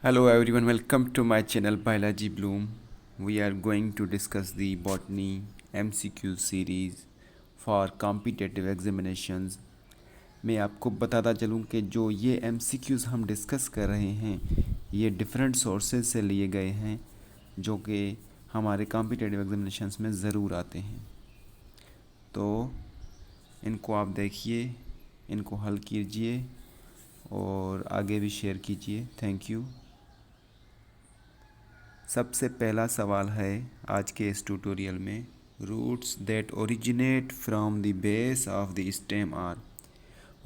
Hello everyone, welcome to my channel Biology Bloom. We are going to discuss the botany MCQ series for competitive examinations. मैं आपको बताता चलूँ कि जो ये MCQs हम डिस्कस कर रहे हैं ये डिफरेंट सोर्सेज से लिए गए हैं जो कि हमारे कॉम्पिटिटिव एग्जामिनेशंस में ज़रूर आते हैं। तो इनको आप देखिए, इनको हल कीजिए और आगे भी शेयर कीजिए। Thank you. सबसे पहला सवाल है आज के इस ट्यूटोरियल में, roots that originate from the base of the stem are.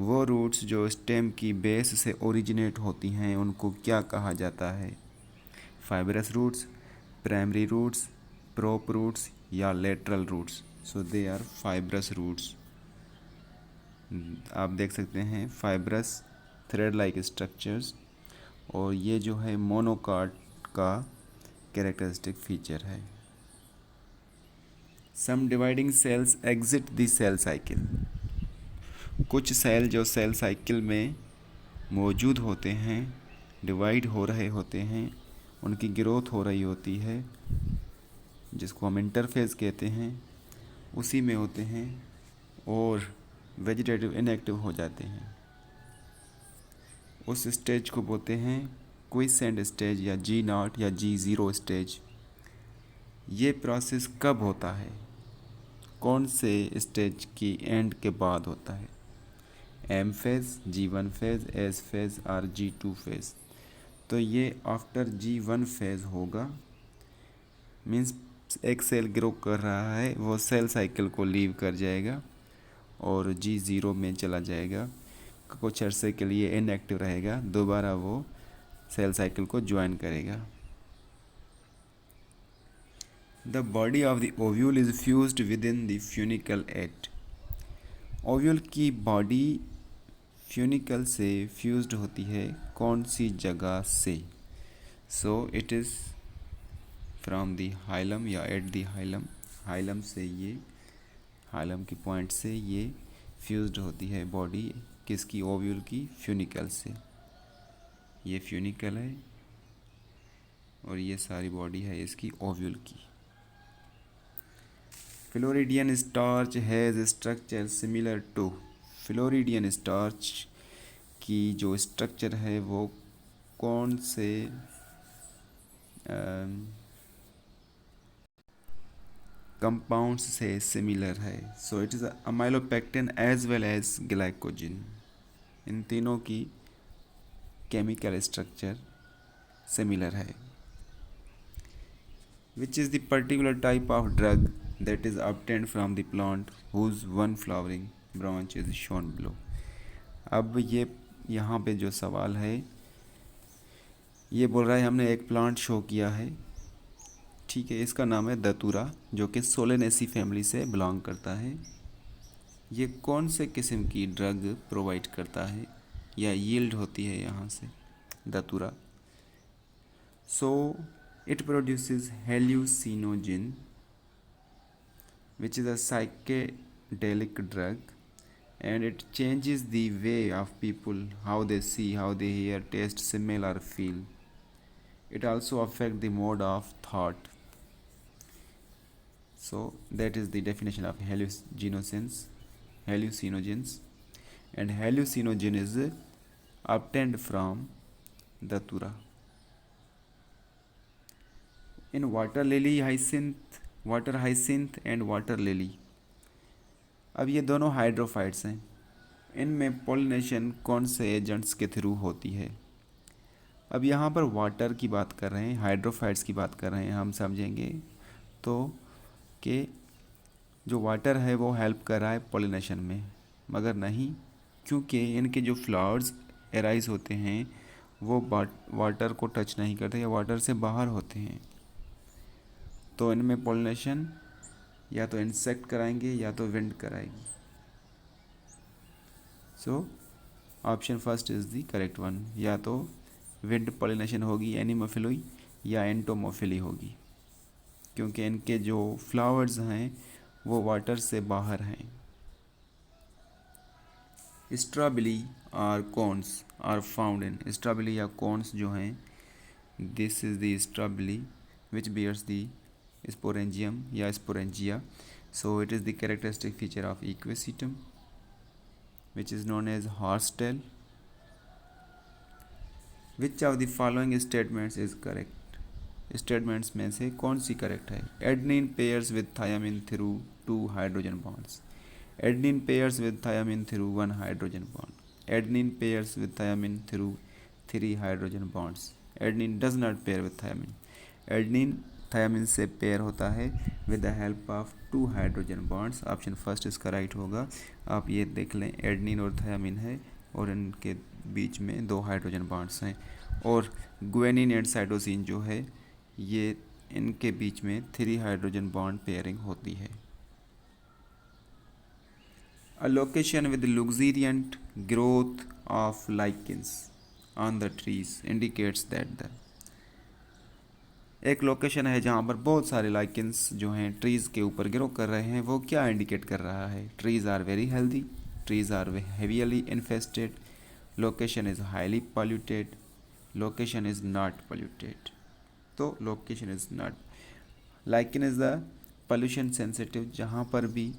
वो रूट्स जो स्टेम की बेस से ओरिजिनेट होती हैं उनको क्या कहा जाता है? Fibrous roots, primary roots, prop roots या lateral roots. So they are fibrous roots. आप देख सकते हैं फाइबरस थ्रेड लाइक स्ट्रक्चर्स, और ये जो है मोनोकाट का कैरेक्टरिस्टिक फीचर है। Some dividing cells exit the cell cycle. कुछ सेल जो सेल साइकिल में मौजूद होते हैं, डिवाइड हो रहे होते हैं, उनकी ग्रोथ हो रही होती है, जिसको हम इंटरफेज कहते हैं, उसी में होते हैं और वेजिटेटिव इनएक्टिव हो जाते हैं। उस स्टेज को बोलते हैं क्विसेंट स्टेज या G0 या G0 स्टेज। ये प्रोसेस कब होता है? कौन से स्टेज की एंड के बाद होता है? M phase, G1 phase, S phase और G2 फेज़। तो ये आफ्टर G1 फेज़ होगा। मीन्स एक सेल ग्रो कर रहा है, वो सेल साइकिल को लीव कर जाएगा और G0 में चला जाएगा, कुछ अरसे के लिए इनएक्टिव रहेगा, दोबारा वो सेल साइकिल को ज्वाइन करेगा। The body of the ovule is fused with in the funicle at. Ovule की बॉडी फ्यूनिकल से फ्यूज्ड होती है कौन सी जगह से? So it is from the hilum या एट द हाइलम। हाइलम से ये, हाइलम की पॉइंट से ये फ्यूज्ड होती है बॉडी किसकी? ओव्यूल की फ्यूनिकल से। ये फ्यूनिकल है और ये सारी बॉडी है इसकी ओव्यूल की। Floridean starch has structure similar to. Floridean starch की जो स्ट्रक्चर है वो कौन से कंपाउंड्स से सिमिलर है? So it is amylopectin as well as glycogen. इन तीनों की केमिकल स्ट्रक्चर सिमिलर है। Which is the particular type of drug that is obtained from the plant whose one flowering branch is shown below. अब ये यहाँ पे जो सवाल है ये बोल रहा है हमने एक प्लांट शो किया है, ठीक है, इसका नाम है दतूरा, जो कि सोलेनेसी फैमिली से बिलोंग करता है। ये कौन से किस्म की ड्रग प्रोवाइड करता है या यील्ड होती है यहाँ से? Datura. So it produces hallucinogen which is a psychedelic drug, and it changes the way of people, how they see, how they hear, taste, smell or feel. It also affects the mode of thought. So that is the definition of hallucinogens, and hallucinogen is obtained from datura. In water lily, hyacinth, water hyacinth and water lily, अब ये दोनों hydrophytes हैं। इनमें pollination कौन से agents के through होती है? अब यहाँ पर वाटर की बात कर रहे हैं, हाइड्रोफाइट्स की बात कर रहे हैं, हम समझेंगे तो कि जो वाटर है वो हेल्प कर रहा है पोलिनेशन में, मगर नहीं, क्योंकि इनके जो फ्लावर्स एराइज होते हैं वो वाटर को टच नहीं करते या वाटर से बाहर होते हैं। तो इनमें पोलिनेशन या तो इंसेक्ट कराएंगे या तो विंड कराएगी। So option first is the correct one, या तो विंड पोलिनेशन होगी एनिमोफिली या एंटोमोफिली होगी, क्योंकि इनके जो फ्लावर्स हैं वो वाटर से बाहर हैं। स्ट्रॉबेरी और corns are found in, strawberry या कॉर्न्स जो हैं This is the strobili which bears the sporangium या sporangia. So it is the characteristic feature of equisetum which is known as horsetail. Which of the following statements is correct? Statements में से कौन C correct है? Adenine pairs with thiamine through 2 hydrogen bonds. Adenine pairs with thiamine through 1 hydrogen bond. Adenine pairs with thiamine through 3 hydrogen bonds. Adenine does not pair with thiamine. Adenine thiamine से pair होता है with the help of 2 hydrogen bonds. Option first इसका right होगा. आप ये देख लें, adenine और थायामिन है और इनके बीच में 2 हाइड्रोजन बॉन्ड्स हैं. और ग्वेनिन एंड साइटोसिन जो है ये इनके बीच में 3 हाइड्रोजन बॉन्ड पेयरिंग होती है. A location with luxuriant growth of lichens on the trees indicates that the. एक लोकेशन है जहाँ पर बहुत सारे लाइकेंस जो हैं ट्रीज़ के ऊपर ग्रो कर रहे हैं. वो क्या इंडिकेट कर रहा है? Trees are very healthy, trees are heavily infested, location is highly polluted, location is not polluted. तो location is not. Lichen is the pollution sensitive. जहाँ पर भी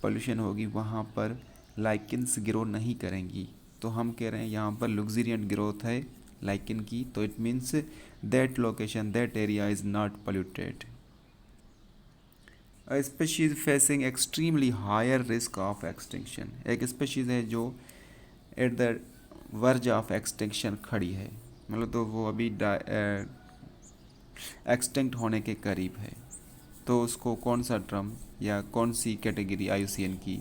पोल्यूशन होगी वहाँ पर लाइकन्स ग्रो नहीं करेंगी. तो हम कह रहे हैं यहाँ पर लग्जरियंट ग्रोथ है लाइकन की, तो it means that location, that area is not polluted. A species facing extremely higher risk of extinction. एक स्पीशीज़ है जो at the verge of extinction खड़ी है, मतलब तो वो अभी एक्सटिंक्ट होने के करीब है. तो उसको कौन सा टर्म या कौन सी कैटेगरी IUCN की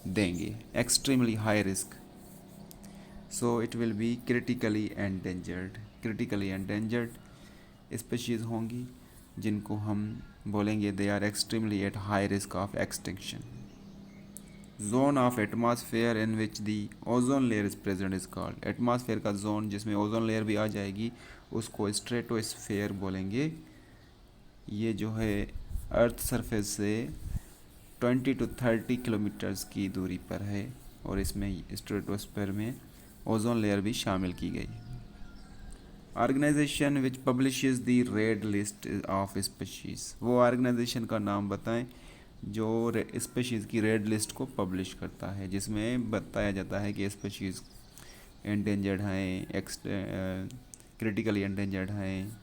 देंगे? Extremely high risk. So it will be critically endangered. Critically endangered species होंगी जिनको हम बोलेंगे they are extremely at high risk of extinction. Zone of atmosphere in which the ozone layer is present is called. Atmosphere का zone जिसमें ozone layer भी आ जाएगी उसको स्ट्रेटोस्फेयर बोलेंगे. ये जो है अर्थ सरफेस से 20 to 30 किलोमीटर्स की दूरी पर है और इसमें स्ट्रेटोस्फेयर में ओजोन लेयर भी शामिल की गई. Organisation which publishes the red list of species. वो ऑर्गेनाइजेशन का नाम बताएं जो स्पीशीज़ की रेड लिस्ट को पब्लिश करता है, जिसमें बताया जाता है कि स्पीशीज़ एंडेंजर्ड हैं, क्रिटिकली एंडेंजर्ड हैं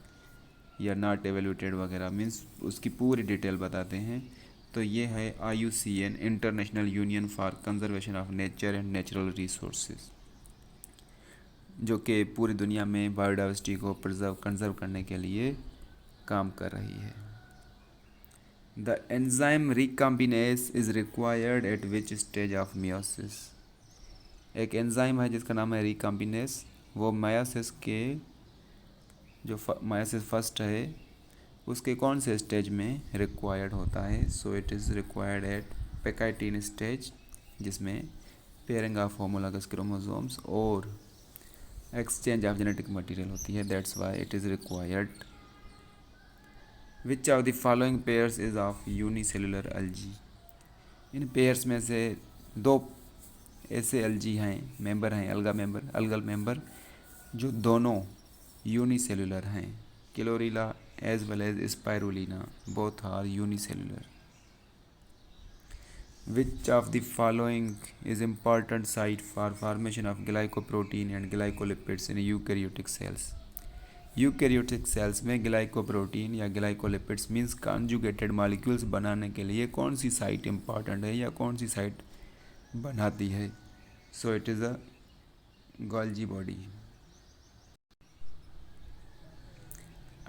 या नॉट एवेल्यूटेड वगैरह, मीन्स उसकी पूरी डिटेल बताते हैं. तो ये है IUCN, international union for conservation of nature and natural resources, जो कि पूरी दुनिया में बायोडाइवर्सिटी को कंजर्व करने के लिए काम कर रही है. The enzyme recombinase is required eight which stage of meiosis. एक एंजाइम है जिसका नाम है रिकॉम्बिनेस. वो मायोसिस के जो मायोसिस फर्स्ट है उसके कौन से स्टेज में रिक्वायर्ड होता है? So it is required at pachytene stage, जिसमें पेयरिंग ऑफ होमोलॉगस क्रोमोसोम्स और एक्सचेंज ऑफ जेनेटिक मटेरियल होती है. That's why it is required. Which of the following pairs is of unicellular algae. इन pairs में से 2 ऐसे एल्जी हैं, member हैं, अलगल मेंबर जो दोनों यूनिसेलुलर हैं. क्लोरीला as well as spirulina both are unicellular. Which of the following is important site for formation of glycoprotein and glycolipids in eukaryotic cells? Eukaryotic cells में glycoprotein या glycolipids means conjugated molecules बनाने के लिए कौन सी site important है या कौन सी site बनाती है? So it is a Golgi body.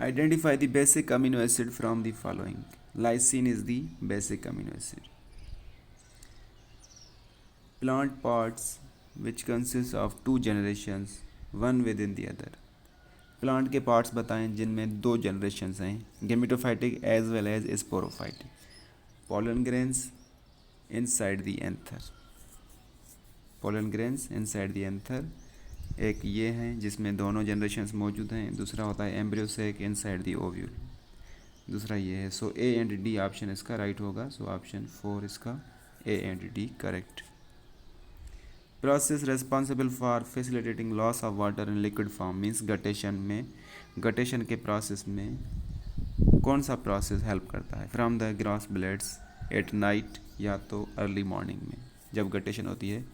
Identify the basic amino acid from the following. Lysine is the basic amino acid. Plant parts which consists of 2 generations, one within the other. Plant के parts बताएं जिनमें 2 generations हैं, gametophytic as well as sporophytic. Pollen grains inside the anther. Pollen grains inside the anther. एक ये हैं जिसमें दोनों generations मौजूद हैं. दूसरा होता है embryo sac inside the ovule. दूसरा ये है. सो A and D ऑप्शन इसका राइट होगा. सो ऑप्शन 4 इसका A and D correct. Process responsible for facilitating loss of water in liquid form means guttation के प्रोसेस में कौन सा प्रोसेस हेल्प करता है? From the grass blades at night, या तो अर्ली मॉर्निंग में जब गटेशन होती है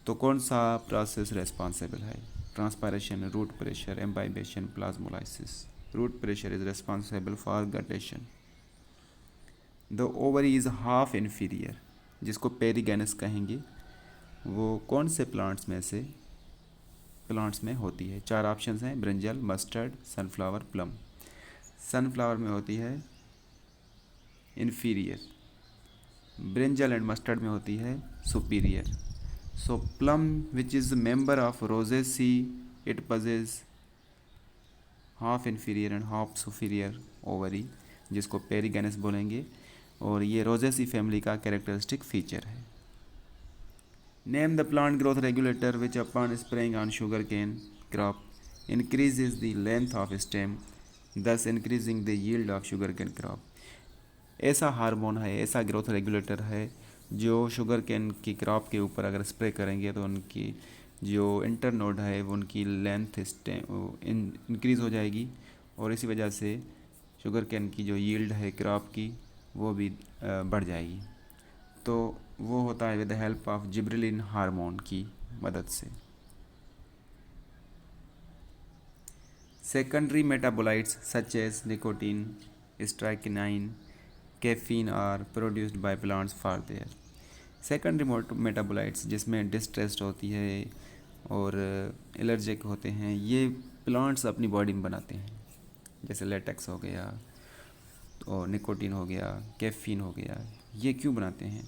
तो कौन सा प्रोसेस रेस्पॉन्सिबल है? Transpiration, root pressure, imbibition, plasmolysis. Root pressure is responsible for guttation. The ovary is half inferior, जिसको पेरिगेनस कहेंगे, वो कौन से प्लांट्स में होती है? 4 ऑप्शंस हैं, brinjal, mustard, sunflower, plum. Sunflower में होती है इन्फीरियर, ब्रिंजल एंड मस्टर्ड में होती है superior. So plum which is member of Rosaceae, it possesses half inferior and half superior ovary, जिसको पेरिगेनस बोलेंगे, और ये रोजेसी फैमिली का कैरेक्टरिस्टिक फीचर है। Name the plant growth regulator which upon spraying on sugar cane crop increases the length of stem, thus increasing the yield of sugar cane crop. ऐसा hormone है, ऐसा growth regulator है जो sugar cane की crop के ऊपर अगर spray करेंगे तो उनकी जो इंटरनोड है वो उनकी लेंथ इंक्रीज़ हो जाएगी, और इसी वजह से शुगर केन की जो यील्ड है क्रॉप की वो भी बढ़ जाएगी। तो वो होता है with the help of gibberellin hormone की मदद से। Secondary metabolites such as nicotine, strychnine, caffeine are produced by plants for their. Secondary metabolites जिसमें डिस्ट्रेस होती है और एलर्जिक होते हैं, ये प्लांट्स अपनी बॉडी में बनाते हैं, जैसे लेटेक्स हो गया और निकोटीन हो गया, कैफीन हो गया। ये क्यों बनाते हैं?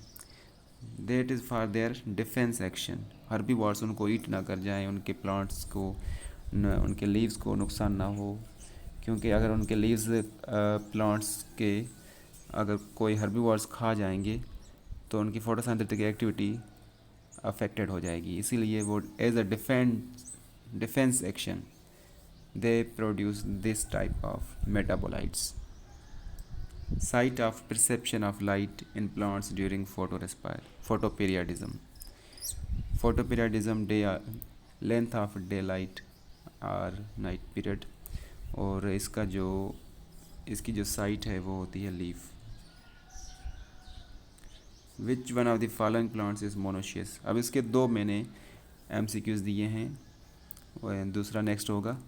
That is for their defence action. Herbivores उनको ईट ना कर जाएं, उनके प्लांट्स को उनके लीव्स को नुकसान ना हो, क्योंकि अगर उनके लीव्स प्लांट्स के अगर कोई हर्बीवोर्स खा जाएंगे तो उनकी फोटोसिंथेटिक एक्टिविटी अफेक्टेड हो जाएगी। इसीलिए वो as a defence action they produce this type of metabolites. Site of perception of light in plants during photoperiodism. Photoperiodism day length of daylight और नाइट पीरियड, और इसकी जो साइट है वो होती है leaf. Which one of the following plants is monoecious. अब इसके 2 मैंने MCQs दिए हैं, और दूसरा नेक्स्ट होगा।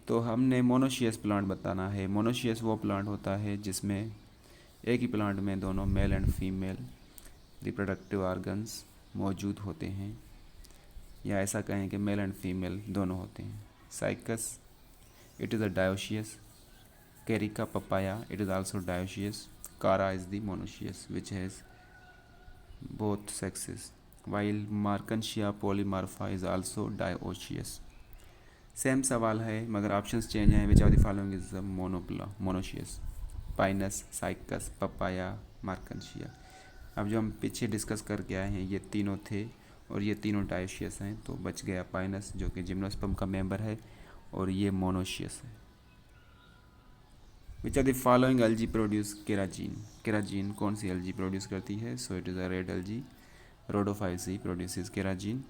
तो हमने मोनोशियस प्लांट बताना है। मोनोशियस वो प्लांट होता है जिसमें एक ही प्लांट में दोनों male and female reproductive organs मौजूद होते हैं, या ऐसा कहें कि मेल एंड फीमेल दोनों होते हैं। Cycas, it is a dioecious. Carica papaya, it is also dioecious. Chara is the monoecious which has both sexes, while Marchantia polymorpha is also dioecious. Same सवाल है मगर ऑप्शंस चेंज हैं। Which of the following is monoecious? Pinus, Cycas, papaya, Marchantia. अब जो हम पीछे discuss करके आए हैं ये तीनों थे, और ये तीनों डायोशियस हैं, तो बच गया पाइनस जो कि जिम्नोस्पर्म का मेंबर है, और ये मोनोशियस है। Which of the following algae produce carrageenan? Carrageenan कौन सी एल्जी प्रोड्यूस करती है? So it is a red algae, Rhodophyceae produces carrageenan.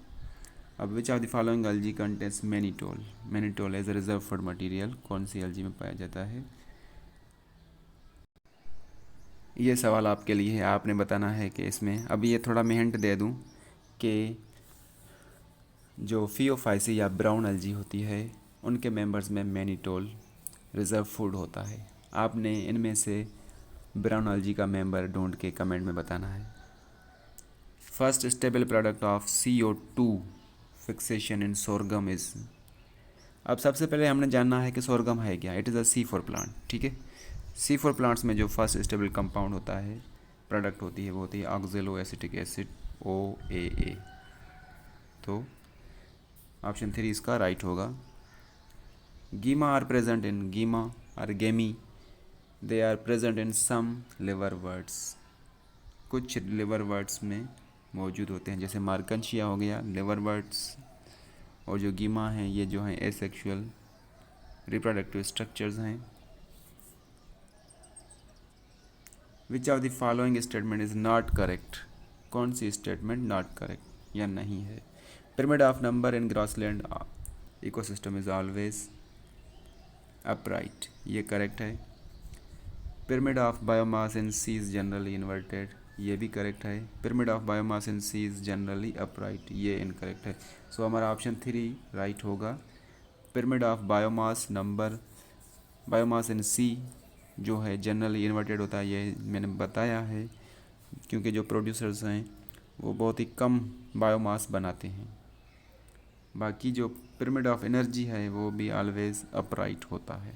अब which of the following algae contains mannitol? Mannitol as a reserve food material कौन सी algae में पाया जाता है? ये सवाल आपके लिए है, आपने बताना है कि इसमें। अभी ये थोड़ा मैं हिंट दे दूं कि जो फियोफाइसी या ब्राउन एल्जी होती है उनके मेंबर्स में मैनिटोल रिजर्व फूड होता है। आपने इनमें से ब्राउन एल्जी का मेंबर ढूंढ के कमेंट में बताना है। First stable product of CO2 fixation in sorghum is. अब सबसे पहले हमने जानना है कि सोरगम है क्या। It is a C4 plant, ठीक है। C4 प्लांट्स में जो फर्स्ट स्टेबल कंपाउंड होता है, प्रोडक्ट होती है, वो होती है ऑक्जेलो एसिटिक एसिड, OAA। तो ऑप्शन 3 इसका राइट होगा। गीमा आर प्रेजेंट इन, गीमा और gemmae, they are present in some liverworts. कुछ लिवर वर्ड्स में मौजूद होते हैं, जैसे मार्कनशिया हो गया लिवर वर्ड्स, और जो गीमा हैं ये जो हैं एसेक्सुअल रिप्रोडक्टिव स्ट्रक्चर्स हैं। Which of the following statement is not correct? कौन सी स्टेटमेंट नॉट करेक्ट या नहीं है? pyramid of number in grassland ecosystem is always upright, ये करेक्ट है। pyramid of biomass in sea is generally inverted, ये भी correct है। pyramid of biomass in sea is generally upright, ये इनकरेक्ट है। सो हमारा ऑप्शन 3 राइट होगा। pyramid of biomass number biomass in sea जो है जनरली इन्वर्टेड होता है, ये मैंने बताया है, क्योंकि जो प्रोड्यूसर्स हैं वो बहुत ही कम बायोमास बनाते हैं। बाकी जो पिरामिड ऑफ एनर्जी है वो भी ऑलवेज अपराइट होता है।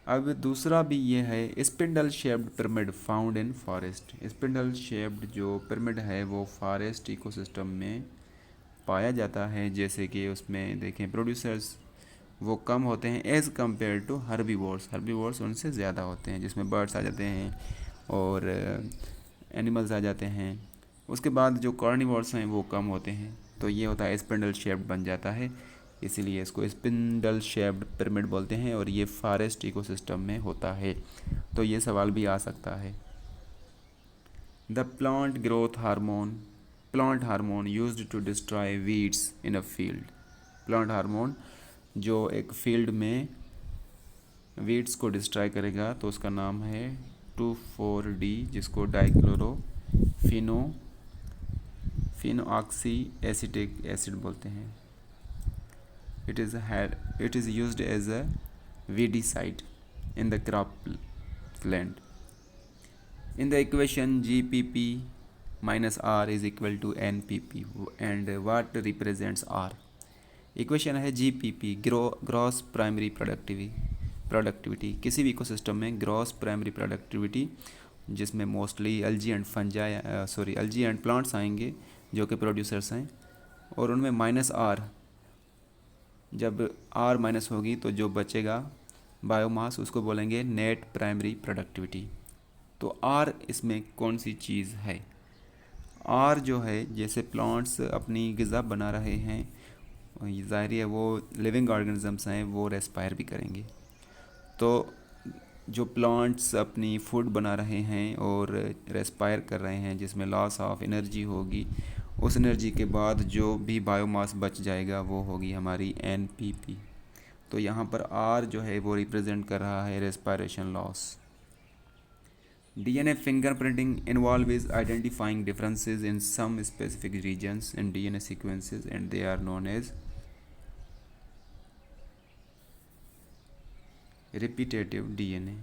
अब दूसरा भी ये है spindle shaped pyramid found in forest. Spindle shaped जो पिरामिड है वो फॉरेस्ट इकोसिस्टम में पाया जाता है। जैसे कि उसमें देखें प्रोड्यूसर्स वो कम होते हैं एज़ कम्पेयर टू हर्बीवोर्स उनसे ज़्यादा होते हैं, जिसमें बर्ड्स आ जाते हैं और एनिमल्स आ जाते हैं। उसके बाद जो कार्निवोर्स हैं वो कम होते हैं, तो ये होता है स्पिंडल शेप्ड बन जाता है, इसीलिए इसको स्पिंडल शेप्ड पिरामिड बोलते हैं और ये फॉरेस्ट इकोसिस्टम में होता है। तो ये सवाल भी आ सकता है। The plant hormone used to destroy weeds in a field. Plant hormone जो एक फील्ड में वीड्स को डिस्ट्रॉय करेगा तो उसका नाम है 2,4-D, जिसको फिनोऑक्सी एसिटिक एसिड बोलते हैं। It is used as a weedicide in the cropland. In the equation GPP minus R is equal to NPP and what represents R? Equation है GPP ग्रॉस प्राइमरी प्रोडक्टिविटी। किसी भी ecosystem में gross primary productivity, जिसमें mostly algae and plants आएंगे जो कि producers हैं, और उनमें -R, जब R माइनस होगी तो जो बचेगा बायोमास उसको बोलेंगे नेट प्राइमरी प्रोडक्टिविटी। तो R इसमें कौन सी चीज़ है? R जो है, जैसे प्लांट्स अपनी ग़िज़ा बना रहे हैं, ज़ाहिर है वो लिविंग ऑर्गेनिजम्स हैं, वो रेस्पायर भी करेंगे। तो जो प्लांट्स अपनी फूड बना रहे हैं और रेस्पायर कर रहे हैं, जिसमें लॉस ऑफ एनर्जी होगी, उस एनर्जी के बाद जो भी बायोमास बच जाएगा वो होगी हमारी NPP। तो यहाँ पर R जो है वो रिप्रेजेंट कर रहा है respiration loss. DNA fingerprinting involves identifying differences in some specific regions in DNA sequences and they are known as repetitive DNA.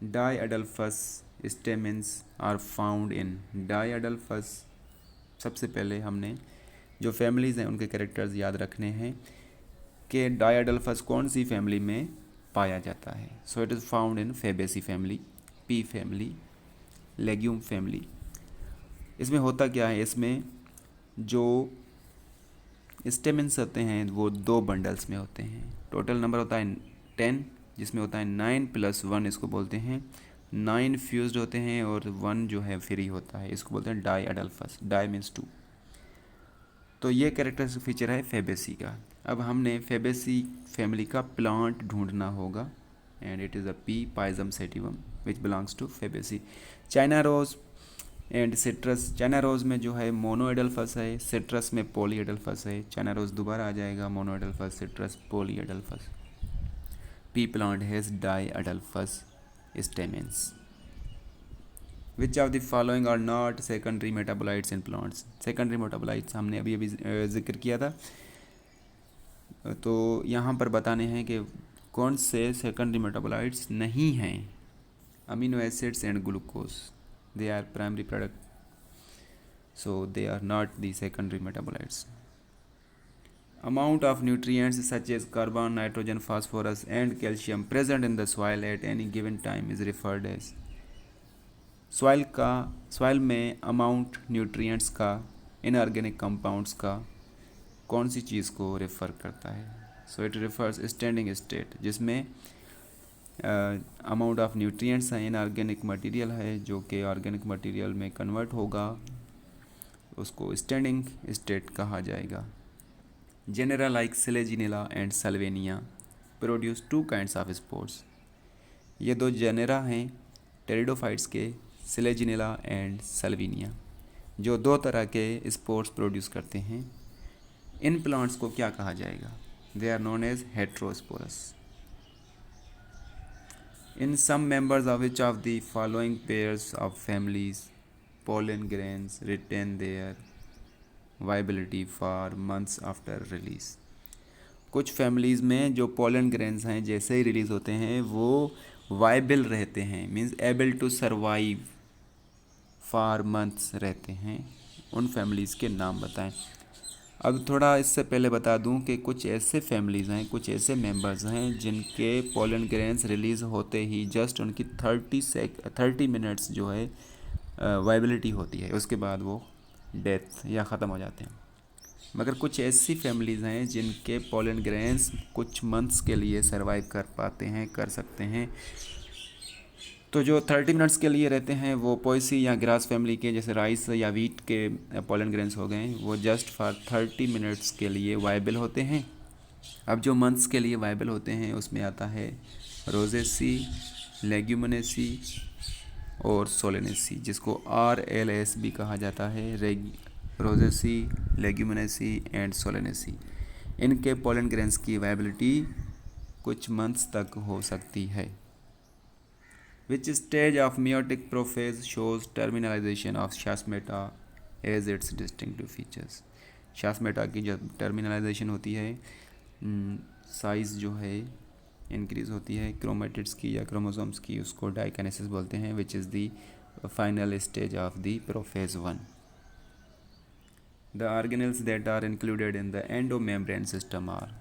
Diadelphous stamens are found in diadelphous। सबसे पहले हमने जो फैमिलीज़ हैं उनके कैरेक्टर्स याद रखने हैं कि डायाडेल्फस कौन सी फैमिली में पाया जाता है। So it is found in Fabaceae family, P family, legume family. इसमें होता क्या है, इसमें जो स्टेमिन्स होते हैं वो 2 बंडल्स में होते हैं। टोटल नंबर होता है 10, जिसमें होता है 9 + 1, इसको बोलते हैं 9 फ्यूज्ड होते हैं और 1 जो है फ्री होता है, इसको बोलते हैं डाइएडल्फस। Die means 2। तो ये कैरेक्टरिस्टिक फीचर है फेबेसी का। अब हमने फेबेसी फैमिली का प्लांट ढूंढना होगा and it is a pea Pisum sativum which belongs to Fabaceae. China rose and citrus. China rose में जो है मोनोएडल्फस है, सिट्रस में पॉलीएडल्फस है। चाइना रोज दोबारा आ जाएगा, monoadelphous, citrus, polyadelphous. Pea plant has diadelphous stamens. Which of the following are not secondary metabolites in plants. Secondary metabolites हमने अभी जिक्र किया था, तो यहाँ पर बताने हैं कि कौन से सेकेंडरी मेटाबोलाइट्स नहीं हैं। Amino acids and glucose, they are primary product, so they are not the secondary metabolites. Amount of nutrients such as carbon, nitrogen, phosphorus and calcium present in the soil at any given time is referred as। Soil में amount nutrients का, inorganic compounds का कौन सी चीज़ को refer करता है? So it refers standing state, जिसमें amount of nutrients हैं, inorganic material है जो कि ऑर्गेनिक मटेरियल में कन्वर्ट होगा, उसको स्टैंडिंग स्टेट कहा जाएगा। Genera like Selaginella and Salvinia produce 2 kinds of spores. ये 2 जेनेरा हैं टेरिडोफाइट्स के, सेलेजिनेला एंड सल्वेनिया, जो दो तरह के स्पोर्स प्रोड्यूस करते हैं, इन प्लांट्स को क्या कहा जाएगा? They are known as heterosporous. In some members of which of the following pairs of families pollen grains retain their viability for months after release? कुछ फैमिलीज़ में जो पोलन ग्रेन्स हैं जैसे ही रिलीज़ होते हैं वो वाइबल रहते हैं, means able to survive for months रहते हैं। उन फैमिलीज़ के नाम बताएं। अब थोड़ा इससे पहले बता दूं कि कुछ ऐसे फैमिलीज़ हैं, कुछ ऐसे मेंबर्स हैं जिनके पोलन ग्रेन्स रिलीज़ होते ही जस्ट उनकी 30 मिनट्स जो है वाइबिलिटी होती है, उसके बाद वो डेथ या ख़त्म हो जाते हैं। मगर कुछ ऐसी फैमिलीज़ हैं जिनके पोलन ग्रेन्स कुछ मंथ्स के लिए सर्वाइव कर पाते हैं, कर सकते हैं। तो जो 30 मिनट्स के लिए रहते हैं वो पोएसी या ग्रास फैमिली के, जैसे राइस या वीट के पोलन ग्रेन्स हो गए, वो जस्ट फॉर 30 मिनट्स के लिए वाइबल होते हैं। अब जो मंथ्स के लिए वाइबल होते हैं उसमें आता है रोजेसी, लेग्यूमिनेसी और सोलेनेसी, जिसको RLS भी कहा जाता है, रोजेसी, लेग्यूमिनेसी एंड सोलेनेसी। इनके पोलन ग्रेन्स की वाइबिलिटी कुछ मंथ्स तक हो सकती है। Which stage of meiotic prophase shows terminalization of Shasmata as its distinctive features? शासमेटा की जब टर्मिनलाइजेशन होती है, साइज़ जो है इंक्रीज़ होती है क्रोमेटिड्स की या क्रोमोसोम्स की, उसको डाइकाइनेसिस बोलते हैं, which is the final stage of the prophase 1। The organelles that are included in the endomembrane system are,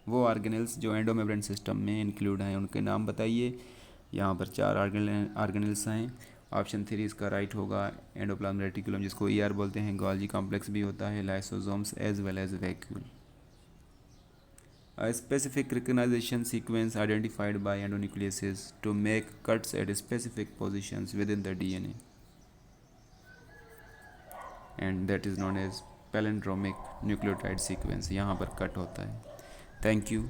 वो ऑर्गेनेल्स जो एंडोमेम्ब्रेन सिस्टम में इंक्लूड हैं उनके नाम बताइए। यहाँ पर 4 ऑर्गेनेल्स हैं। ऑप्शन 3 इसका राइट होगा। एंडोप्लाज्म रेटिकुलम, जिसको ER बोलते हैं, गोल्जी कॉम्प्लेक्स भी होता है, lysosomes as well as vacuole. A specific recognition sequence identified by endonucleases to make cuts at specific positions within the DNA, and that is known as palindromic nucleotide sequence। यहाँ पर cut होता है। Thank you.